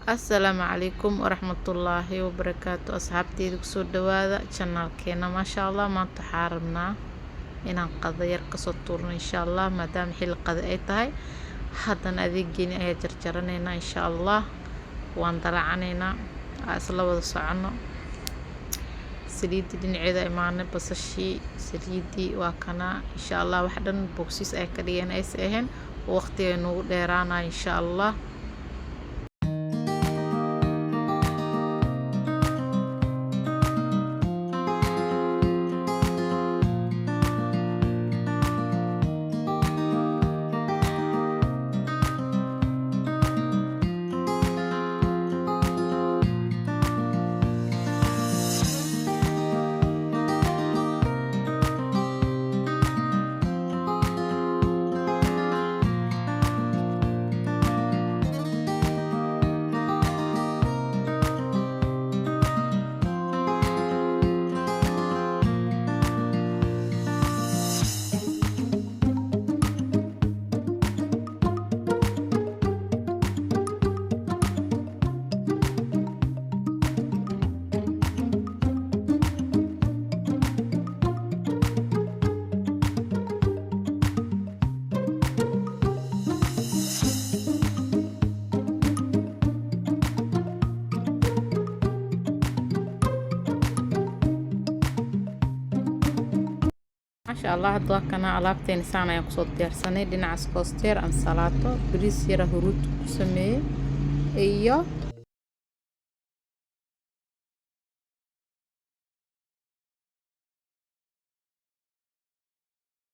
Asalaamu calaykum waraxmatullaahi wabarakaatu asxaabteyda kusoo dhawaada channelkeena maasha allah maanta waxaan rabnaa inaan qado yar kasoo tuurno insha allah maadaama xilli qado ay tahay haddana adeegeeni ayaa jarjaraneynaa insha allah waan dalacaneynaa isla wada socono saliidii dhinaceeda imaanay basashii saliidii waa kana insha allah wax dhan bogsiis ay ka dhigeen aysa ahayn waqti ay noogu dheeraanaa insha allah maasha allah hadda waa kana alaabteena saan ayaan kusoo diyaarsanay dhinacaas koosteer ansalaato bariis yara huruud ku sameeyey iyo